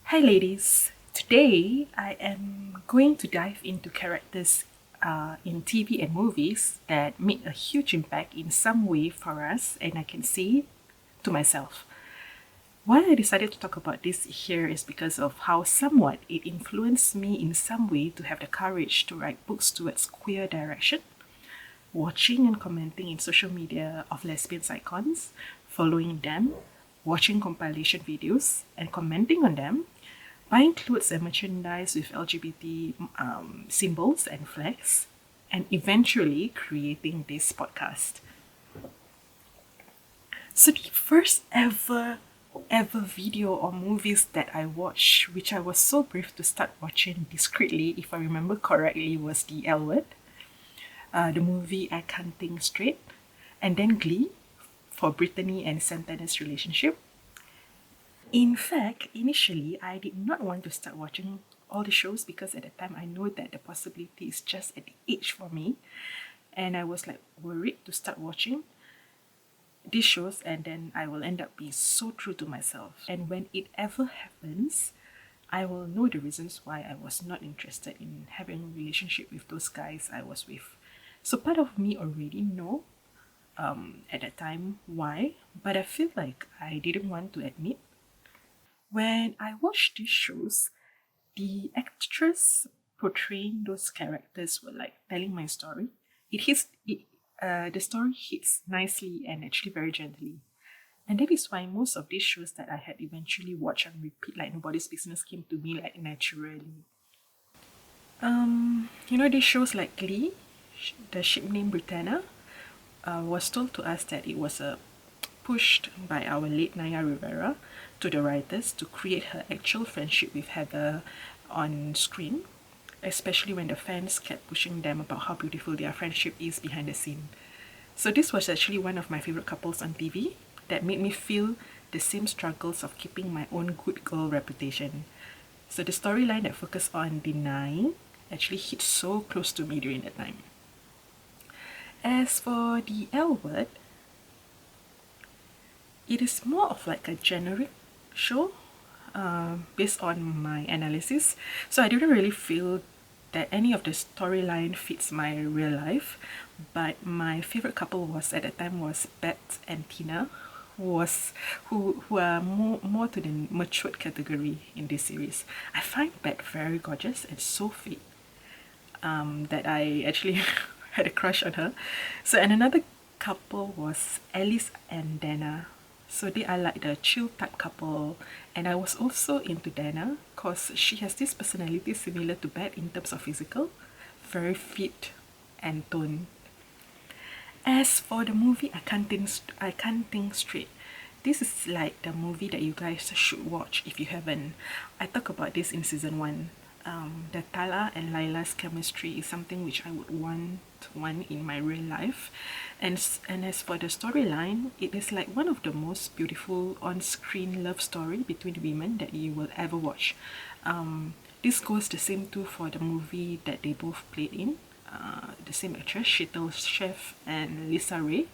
Hi ladies, today I am going to dive into characters in TV and movies that made a huge impact in some way for us, and I can say to myself. Why I decided to talk about this here is because of how somewhat it influenced me in some way to have the courage to write books towards queer direction, watching and commenting in social media of lesbian icons, following them, watching compilation videos and commenting on them, buying clothes and merchandise with LGBT symbols and flags, and eventually creating this podcast. So the first ever video or movies that I watched, which I was so brave to start watching discreetly, if I remember correctly, was the L Word, the movie I Can't Think Straight, and then Glee for Brittany and Santana's relationship. In fact, initially, I did not want to start watching all the shows because at the time I know that the possibility is just at the age for me. And I was like worried to start watching these shows and then I will end up being so true to myself. And when it ever happens, I will know the reasons why I was not interested in having a relationship with those guys I was with. So part of me already know at that time why, but I feel like I didn't want to admit. When I watch these shows, the actress portraying those characters were like telling my story. The story hits nicely and actually very gently. And that is why most of these shows that I had eventually watched and repeat like Nobody's Business came to me like naturally. These shows like Glee, the ship named Brittana, was told to us that it was pushed by our late Naya Rivera to the writers to create her actual friendship with Heather on screen, especially when the fans kept pushing them about how beautiful their friendship is behind the scene. So this was actually one of my favorite couples on TV that made me feel the same struggles of keeping my own good girl reputation. So the storyline that focused on denying actually hit so close to me during that time. As for the L Word, it is more of like a generic show based on my analysis. So I didn't really feel that any of the storyline fits my real life. But my favorite couple was at the time was Bet and Tina, who are more to the matured category in this series. I find Bet very gorgeous and so fit that I actually had a crush on her. So and another couple was Alice and Dana. So they are like the chill type couple, and I was also into Dana because she has this personality similar to Bet in terms of physical, very fit and toned. As for the movie I Can't Think Straight, this is like the movie that you guys should watch if you haven't. I talk about this in season 1. The Tala and Laila's chemistry is something which I would want one in my real life, and as for the storyline, it is like one of the most beautiful on-screen love story between women that you will ever watch. This goes the same too for the movie that they both played in, the same actress, Sheetal Chef and Lisa Ray,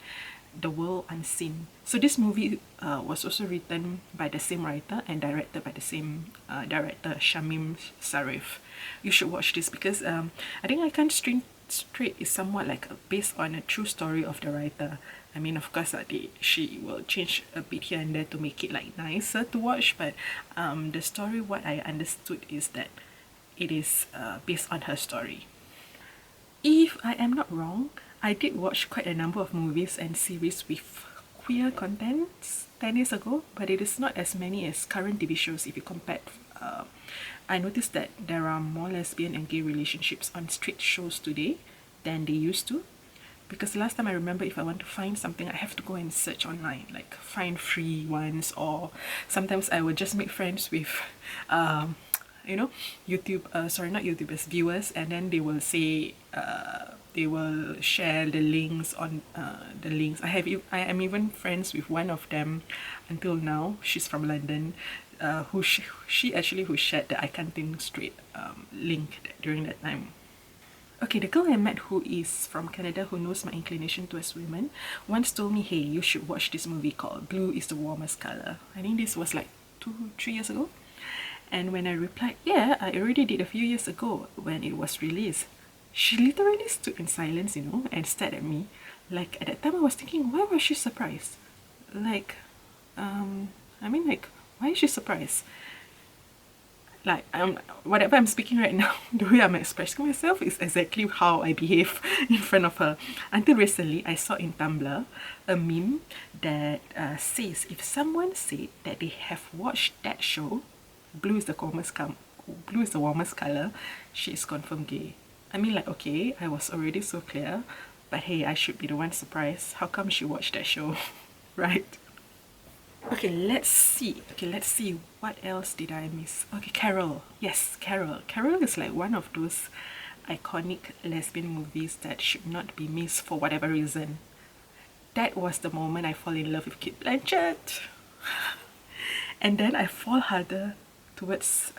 The World Unseen. So this movie was also written by the same writer and directed by the same director, Shamim Sarif. You should watch this because I think I Can't Think Straight is somewhat like based on a true story of the writer. I mean, of course, she will change a bit here and there to make it like nicer to watch, but the story, what I understood is that it is based on her story. If I am not wrong, I did watch quite a number of movies and series with queer contents 10 years ago, but it is not as many as current TV shows if you compare. I noticed that there are more lesbian and gay relationships on straight shows today than they used to. Because last time I remember, if I want to find something, I have to go and search online, like find free ones, or sometimes I would just make friends with YouTubers, viewers, and then they will say they will share the links on the links. I am even friends with one of them until now. She's from London, who shared the I Can't Think Straight link during that time. Okay, the girl I met who is from Canada, who knows my inclination towards women, once told me, hey, you should watch this movie called Blue is the Warmest Color. I think this was like 2-3 years ago. And when I replied, yeah, I already did a few years ago when it was released, she literally stood in silence, you know, and stared at me. Like, at that time I was thinking, why was she surprised? Like, I mean, like, why is she surprised? Like, whatever I'm speaking right now, the way I'm expressing myself is exactly how I behave in front of her. Until recently, I saw in Tumblr a meme that says if someone said that they have watched that show, blue is the warmest color, she is confirmed gay. I mean, like, okay, I was already so clear, but hey, I should be the one surprised. How come she watched that show, right? Okay, let's see. What else did I miss? Okay, Carol. Yes, Carol. Carol is like one of those iconic lesbian movies that should not be missed for whatever reason. That was the moment I fall in love with Kate Blanchett. And then I fall harder towards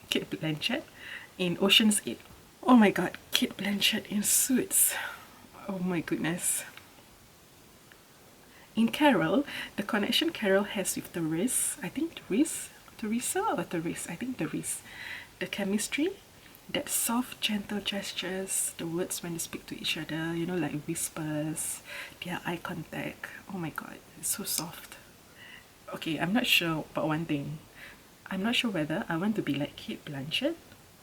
Kate Blanchett in Ocean's 8. Oh my god, Kate Blanchett in Suits. Oh my goodness. In Carol, the connection Carol has with Therese, I think Teresa or Therese, I think Therese. The chemistry, that soft, gentle gestures, the words when they speak to each other, you know, like whispers, their eye contact. Oh my god, it's so soft. Okay, I'm not sure about one thing. I'm not sure whether I want to be like Kate Blanchett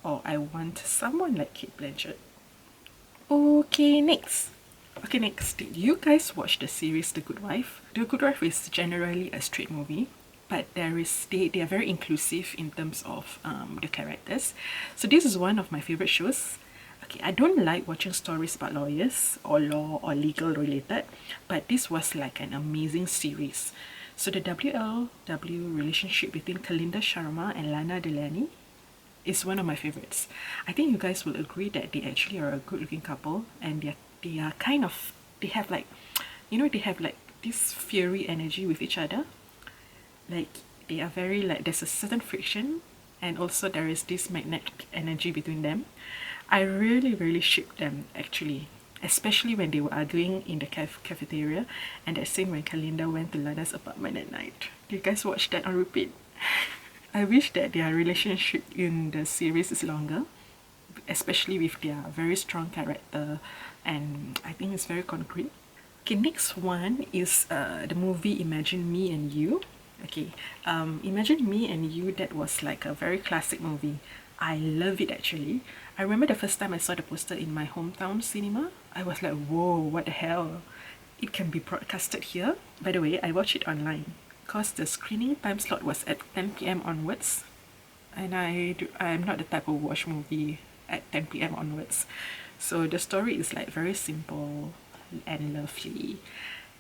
or I want someone like Kate Blanchett. Okay, next. Did you guys watch the series The Good Wife? The Good Wife is generally a straight movie, but they are very inclusive in terms of the characters. So this is one of my favorite shows. Okay, I don't like watching stories about lawyers or law or legal related, but this was like an amazing series. So the WLW relationship between Kalinda Sharma and Lana Delany is one of my favorites. I think you guys will agree that they actually are a good-looking couple, and they have like, you know, they have like this fiery energy with each other. Like, they are very, like, there's a certain friction, and also there is this magnetic energy between them. I really ship them, actually, especially when they were arguing in the cafeteria, and that scene when Kalinda went to Lana's apartment at night. Do you guys watch that on repeat? I wish that their relationship in the series is longer, especially with their very strong character, and I think it's very concrete. Okay, next one is the movie Imagine Me and You. Okay, Imagine Me and You, that was like a very classic movie. I love it, actually. I remember the first time I saw the poster in my hometown cinema, I was like, whoa, what the hell? It can be broadcasted here? By the way, I watched it online because the screening time slot was at 10 p.m. onwards, and I'm not the type of watch movie at 10 p.m. onwards. So the story is like very simple and lovely.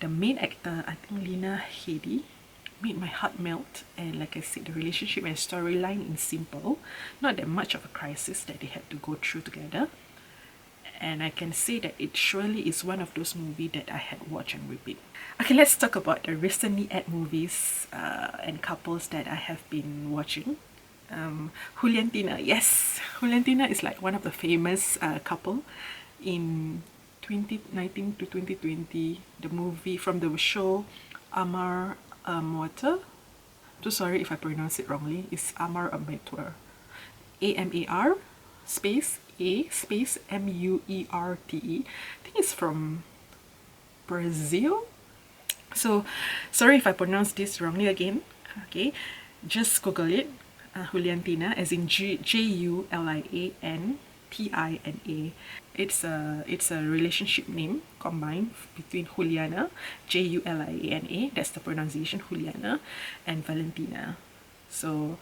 The main actor, I think Lena Headey, made my heart melt, and like I said, the relationship and storyline is simple, not that much of a crisis that they had to go through together. And I can say that it surely is one of those movies that I had watched and repeat. Okay, let's talk about the recently aired movies and couples that I have been watching. Juliantina, yes, Juliantina is like one of the famous couple in 2019 to 2020. The movie from the show Amar Muerta. I'm so sorry if I pronounce it wrongly. It's Amar Muerta. AMAR space A space MUERTE. I think it's from Brazil. So sorry if I pronounce this wrongly again. Okay, just Google it. Juliantina, as in JULIANTINA. It's a relationship name combined between Juliana, JULIANA, that's the pronunciation, Juliana, and Valentina. So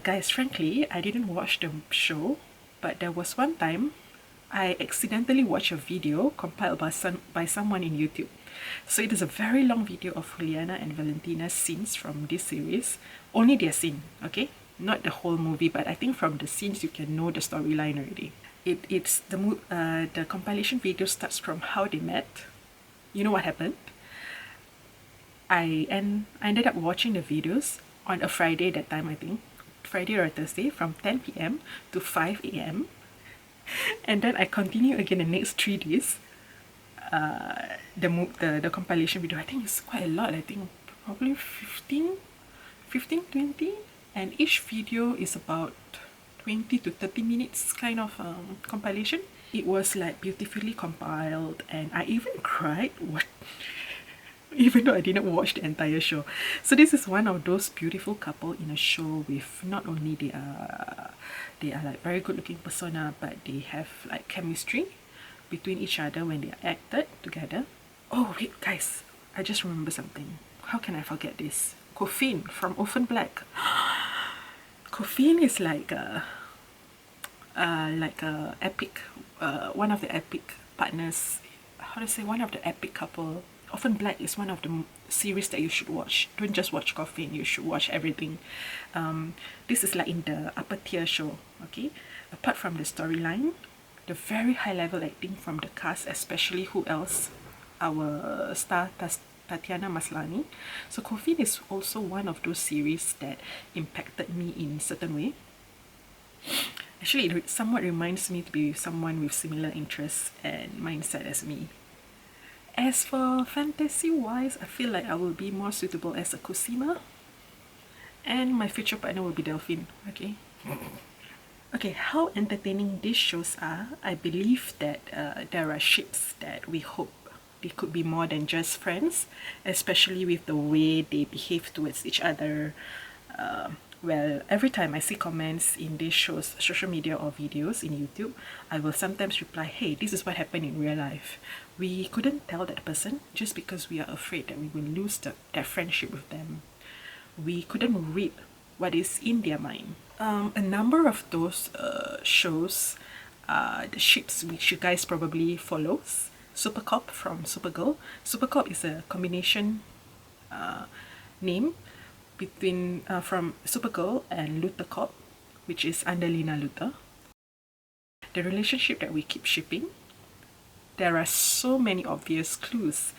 guys, frankly, I didn't watch the show, but there was one time I accidentally watched a video compiled by someone in YouTube. So it is a very long video of Juliana and Valentina's scenes from this series. Only their scene, okay? Not the whole movie, but I think from the scenes you can know the storyline already. It's the compilation video starts from how they met. You know what happened? I ended up watching the videos on a Friday that time, I think. Friday or Thursday from 10 p.m. to 5 a.m. And then I continue again the next 3 days. The compilation video, I think it's quite a lot. I think probably 15, 20. and each video is about 20 to 30 minutes kind of compilation. It was like beautifully compiled, and I even cried even though I didn't watch the entire show. So this is one of those beautiful couple in a show with not only they are like very good looking persona, but they have like chemistry between each other when they are acted together. Oh wait guys, I just remember something. How can I forget this? Cophine from Orphan Black. Cophine is like a epic, one of the epic partners. How to say, one of the epic couple. Orphan Black is one of the series that you should watch. Don't just watch Cophine, you should watch everything. This is like in the upper tier show, okay? Apart from the storyline, the very high level acting from the cast, especially who else? Our star Tatiana Maslany. So Cophine is also one of those series that impacted me in a certain way. Actually, it somewhat reminds me to be someone with similar interests and mindset as me. As for fantasy-wise, I feel like I will be more suitable as a Cosima, and my future partner will be Delphine, okay? Okay, how entertaining these shows are, I believe that there are ships that we hope they could be more than just friends, especially with the way they behave towards each other. Well, every time I see comments in these shows, social media or videos in YouTube, I will sometimes reply, hey, this is what happened in real life. We couldn't tell that person just because we are afraid that we will lose that friendship with them. We couldn't read what is in their mind. A number of those shows are the ships which you guys probably follows. Supercorp from Supergirl. Supercorp is a combination name between from Supergirl and Luthor Corp, which is under Lena Luthor. The relationship that we keep shipping, there are so many obvious clues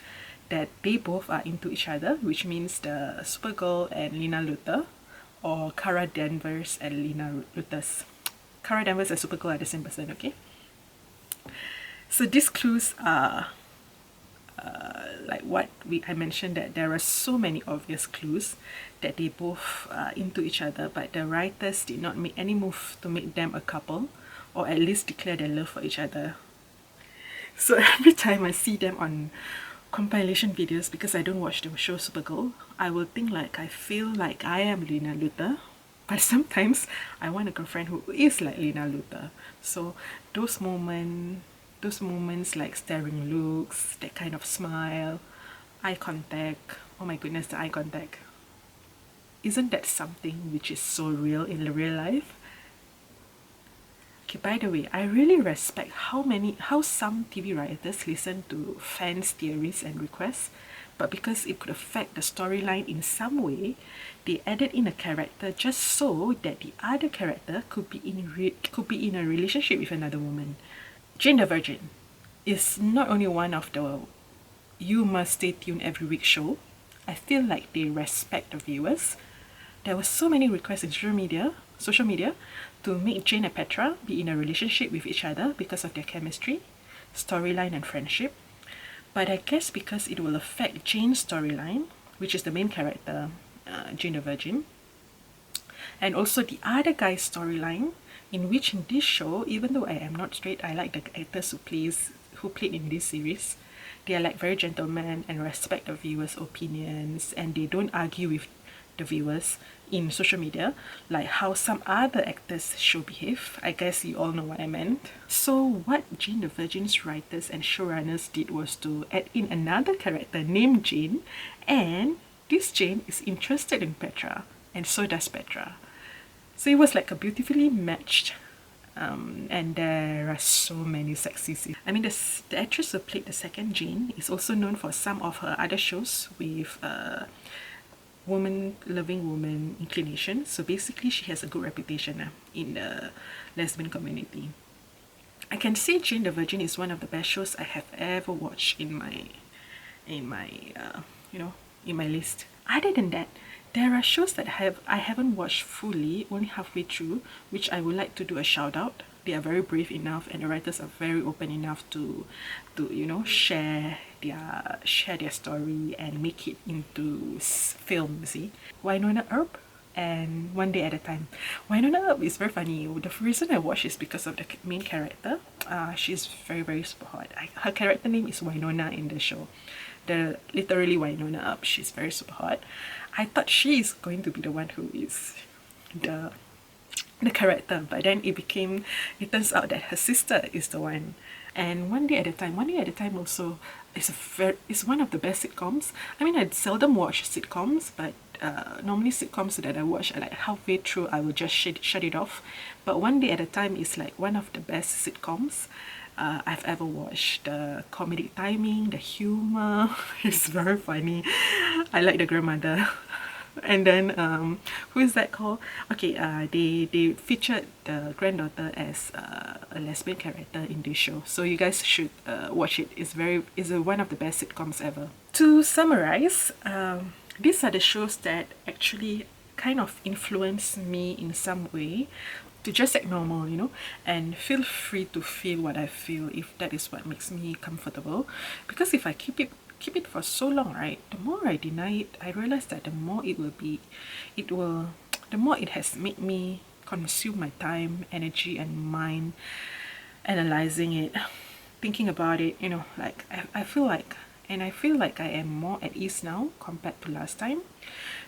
that they both are into each other, which means the Supergirl and Lena Luthor, or Kara Danvers and Lena Luthor's. Kara Danvers and Supergirl are the same person, okay? So these clues are like what I mentioned, that there are so many obvious clues that they both are into each other, but the writers did not make any move to make them a couple, or at least declare their love for each other. So every time I see them on compilation videos, because I don't watch the show Supergirl, I will think like I feel like I am Lena Luthor, but sometimes I want a girlfriend who is like Lena Luthor. So those moments like staring looks, that kind of smile, eye contact, oh my goodness, the eye contact. Isn't that something which is so real in real life? Okay, by the way, I really respect how some TV writers listen to fans' theories and requests, but because it could affect the storyline in some way, they added in a character just so that the other character could be in a relationship with another woman. Jane the Virgin is not only one of the you must stay tuned every week show. I feel like they respect the viewers. There were so many requests in social media to make Jane and Petra be in a relationship with each other because of their chemistry, storyline and friendship. But I guess because it will affect Jane's storyline, which is the main character, Jane the Virgin, and also the other guy's storyline, in which in this show, even though I am not straight, I like the actors who played in this series. They are like very gentlemen and respect the viewers' opinions, and they don't argue with the viewers in social media like how some other actors show behave. I guess you all know what I meant. So what Jane the Virgin's writers and showrunners did was to add in another character named Jane, and this Jane is interested in Petra, and so does Petra. So it was like a beautifully matched, and there are so many sexy scenes. I mean, the actress who played the second Jane is also known for some of her other shows with loving woman inclination. So basically, she has a good reputation in the lesbian community. I can say Jane the Virgin is one of the best shows I have ever watched in my list. Other than that, there are shows that I haven't watched fully, only halfway through, which I would like to do a shout out. They are very brave enough, and the writers are very open enough to share their story and make it into film. See, Wynonna Earp, and One Day at a Time. Wynonna is very funny. The reason I watch is because of the main character. She's very, very super hot. Her character name is Wynonna in the show. The literally Wynonna up. She's very super hot. I thought she is going to be the one who is the character, but then it turns out that her sister is the one. And One Day at a Time also is one of the best sitcoms. I mean, I seldom watch sitcoms, but normally sitcoms that I watch, like halfway through I will just shut it off. But One Day at a Time is like one of the best sitcoms I've ever watched. The comedic timing, the humor is very funny. I like the grandmother. And then who is that called? Okay, they featured the granddaughter as a lesbian character in this show, so you guys should watch it. It's one of the best sitcoms ever. To summarize, these are the shows that actually kind of influence me in some way to just act normal, you know, and feel free to feel what I feel if that is what makes me comfortable. Because if I keep it for so long, right, the more I deny it, I realize that the more the more it has made me consume my time, energy, and mind analyzing it, thinking about it, you know, like I feel like I am more at ease now compared to last time.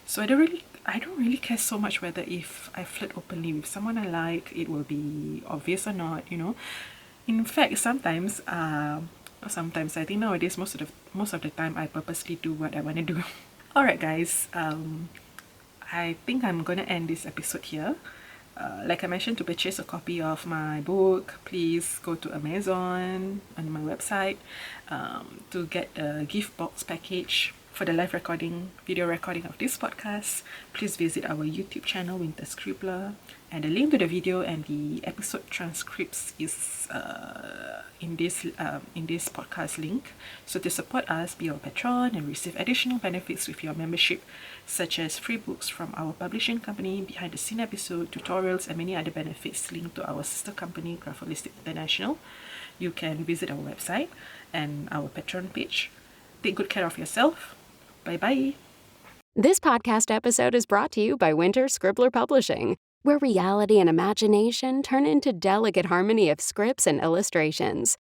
So I don't really care so much whether if I flirt openly with someone I like, it will be obvious or not, you know. In fact, sometimes I think nowadays most of the time I purposely do what I want to do. Alright guys, I think I'm gonna end this episode here. Like I mentioned, to purchase a copy of my book, please go to Amazon on my website. To get a gift box package for the live video recording of this podcast, please visit our YouTube channel, Winter Scribbler, and the link to the video and the episode transcripts is in this podcast link. So to support us, be our patron and receive additional benefits with your membership, such as free books from our publishing company, behind the scene episode, tutorials, and many other benefits linked to our sister company, Grapholistic International. You can visit our website and our Patreon page. Take good care of yourself. Bye bye. This podcast episode is brought to you by Winter Scribbler Publishing, where reality and imagination turn into delicate harmony of scripts and illustrations.